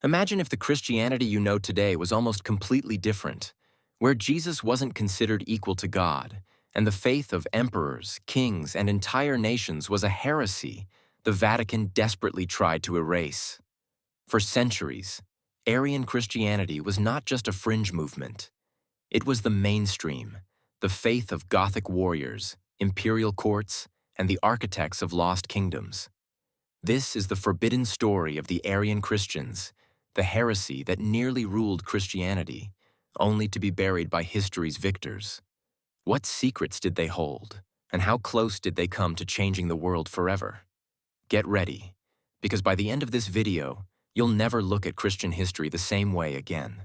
Imagine if the Christianity you know today was almost completely different, where Jesus wasn't considered equal to God, and the faith of emperors, kings, and entire nations was a heresy the Vatican desperately tried to erase. For centuries, Arian Christianity was not just a fringe movement. It was the mainstream, the faith of Gothic warriors, imperial courts, and the architects of lost kingdoms. This is the forbidden story of the Arian Christians, the heresy that nearly ruled Christianity, only to be buried by history's victors. What secrets did they hold, and how close did they come to changing the world forever? Get ready, because by the end of this video, you'll never look at Christian history the same way again.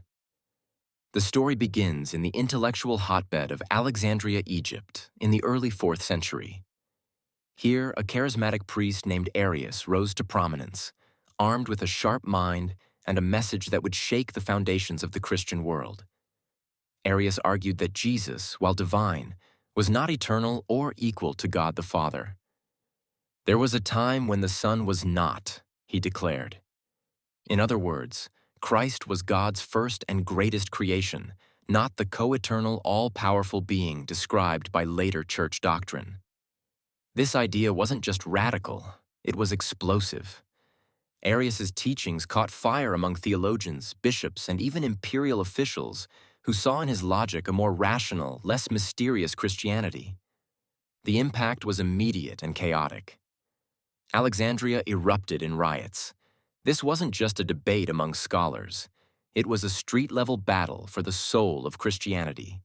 The story begins in the intellectual hotbed of Alexandria, Egypt, in the early 4th century. Here, a charismatic priest named Arius rose to prominence, armed with a sharp mind and a message that would shake the foundations of the Christian world. Arius argued that Jesus, while divine, was not eternal or equal to God the Father. There was a time when the Son was not, he declared. In other words, Christ was God's first and greatest creation, not the co-eternal, all-powerful being described by later church doctrine. This idea wasn't just radical, it was explosive. Arius's teachings caught fire among theologians, bishops, and even imperial officials who saw in his logic a more rational, less mysterious Christianity. The impact was immediate and chaotic. Alexandria erupted in riots. This wasn't just a debate among scholars. It was a street-level battle for the soul of Christianity.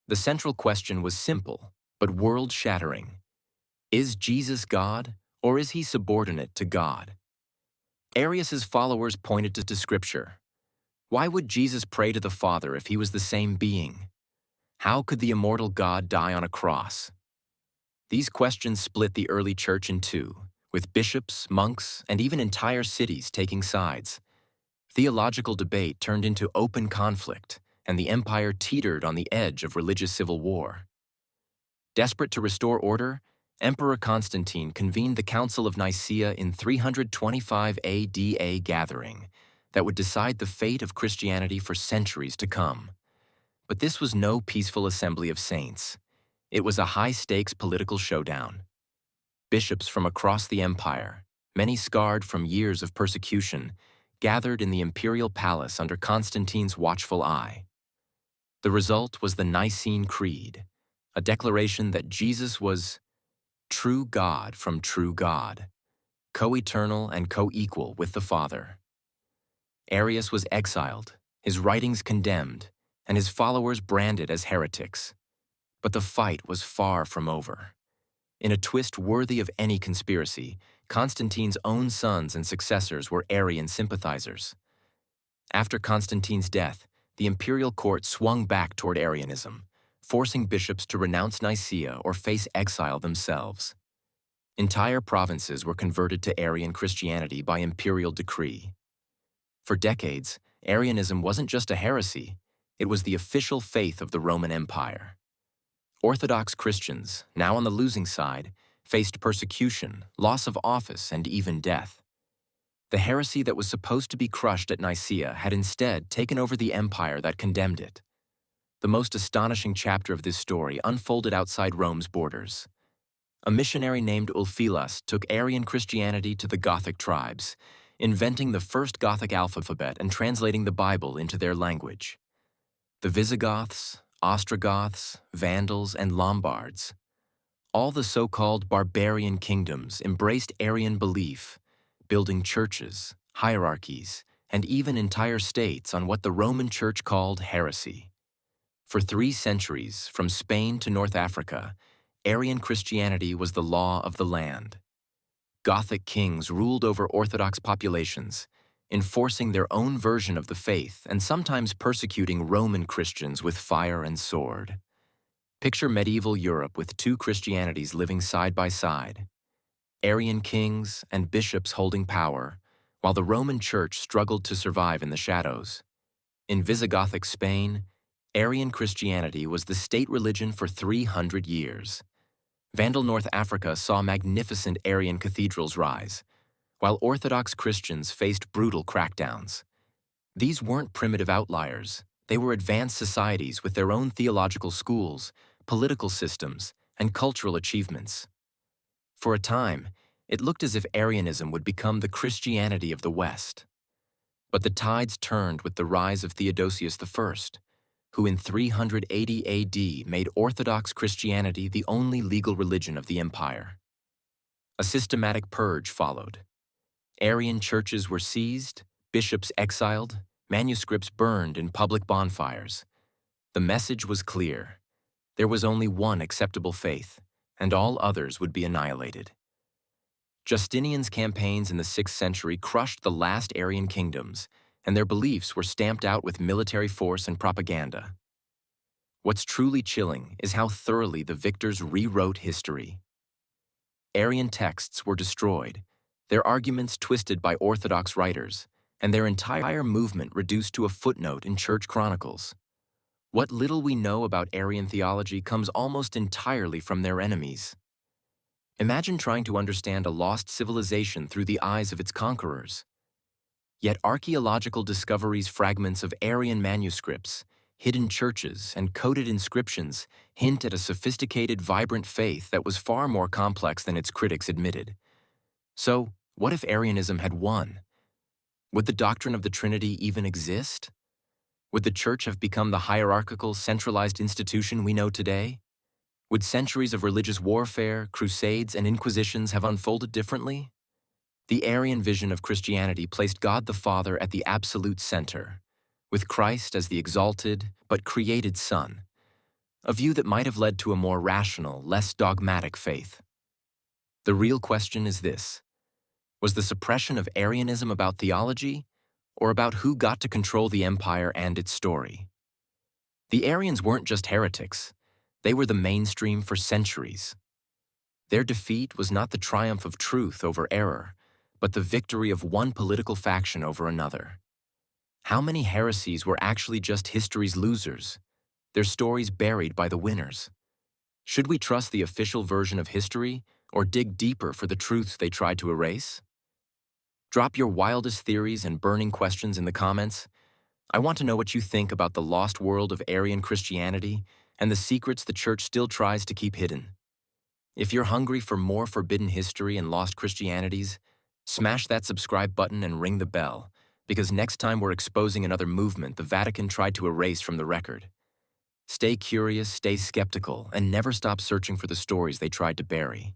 The central question was simple, but world-shattering. Is Jesus God, or is he subordinate to God? Arius's followers pointed to Scripture. Why would Jesus pray to the Father if he was the same being? How could the immortal God die on a cross? These questions split the early church in two, with bishops, monks, and even entire cities taking sides. Theological debate turned into open conflict, and the empire teetered on the edge of religious civil war. Desperate to restore order, Emperor Constantine convened the Council of Nicaea in 325 AD, a gathering that would decide the fate of Christianity for centuries to come. But this was no peaceful assembly of saints. It was a high-stakes political showdown. Bishops from across the empire, many scarred from years of persecution, gathered in the imperial palace under Constantine's watchful eye. The result was the Nicene Creed, a declaration that Jesus was true God from true God, co-eternal and co-equal with the Father. Arius was exiled, his writings condemned, and his followers branded as heretics. But the fight was far from over. In a twist worthy of any conspiracy, Constantine's own sons and successors were Arian sympathizers. After Constantine's death, the imperial court swung back toward Arianism, forcing bishops to renounce Nicaea or face exile themselves. Entire provinces were converted to Arian Christianity by imperial decree. For decades, Arianism wasn't just a heresy, it was the official faith of the Roman Empire. Orthodox Christians, now on the losing side, faced persecution, loss of office, and even death. The heresy that was supposed to be crushed at Nicaea had instead taken over the empire that condemned it. The most astonishing chapter of this story unfolded outside Rome's borders. A missionary named Ulfilas took Arian Christianity to the Gothic tribes, inventing the first Gothic alphabet and translating the Bible into their language. The Visigoths, Ostrogoths, Vandals, and Lombards, all the so-called barbarian kingdoms embraced Arian belief, building churches, hierarchies, and even entire states on what the Roman Church called heresy. For 3 centuries, from Spain to North Africa, Arian Christianity was the law of the land. Gothic kings ruled over Orthodox populations, enforcing their own version of the faith and sometimes persecuting Roman Christians with fire and sword. Picture medieval Europe with 2 Christianities living side by side. Arian kings and bishops holding power, while the Roman Church struggled to survive in the shadows. In Visigothic Spain, Arian Christianity was the state religion for 300 years. Vandal North Africa saw magnificent Arian cathedrals rise, while Orthodox Christians faced brutal crackdowns. These weren't primitive outliers. They were advanced societies with their own theological schools, political systems, and cultural achievements. For a time, it looked as if Arianism would become the Christianity of the West. But the tides turned with the rise of Theodosius I, who in 380 AD made Orthodox Christianity the only legal religion of the empire. A systematic purge followed. Arian churches were seized, bishops exiled, manuscripts burned in public bonfires. The message was clear. There was only one acceptable faith, and all others would be annihilated. Justinian's campaigns in the 6th century crushed the last Arian kingdoms, and their beliefs were stamped out with military force and propaganda. What's truly chilling is how thoroughly the victors rewrote history. Arian texts were destroyed, their arguments twisted by Orthodox writers, and their entire movement reduced to a footnote in church chronicles. What little we know about Arian theology comes almost entirely from their enemies. Imagine trying to understand a lost civilization through the eyes of its conquerors. Yet archaeological discoveries, fragments of Arian manuscripts, hidden churches, and coded inscriptions hint at a sophisticated, vibrant faith that was far more complex than its critics admitted. So, what if Arianism had won? Would the doctrine of the Trinity even exist? Would the Church have become the hierarchical, centralized institution we know today? Would centuries of religious warfare, crusades, and inquisitions have unfolded differently? The Arian vision of Christianity placed God the Father at the absolute center, with Christ as the exalted but created Son, a view that might have led to a more rational, less dogmatic faith. The real question is this: was the suppression of Arianism about theology, or about who got to control the empire and its story? The Arians weren't just heretics. They were the mainstream for centuries. Their defeat was not the triumph of truth over error, but the victory of one political faction over another. How many heresies were actually just history's losers, their stories buried by the winners? Should we trust the official version of history, or dig deeper for the truths they tried to erase? Drop your wildest theories and burning questions in the comments. I want to know what you think about the lost world of Arian Christianity and the secrets the Church still tries to keep hidden. If you're hungry for more forbidden history and lost Christianities, smash that subscribe button and ring the bell, because next time we're exposing another movement the Vatican tried to erase from the record. Stay curious, stay skeptical, and never stop searching for the stories they tried to bury.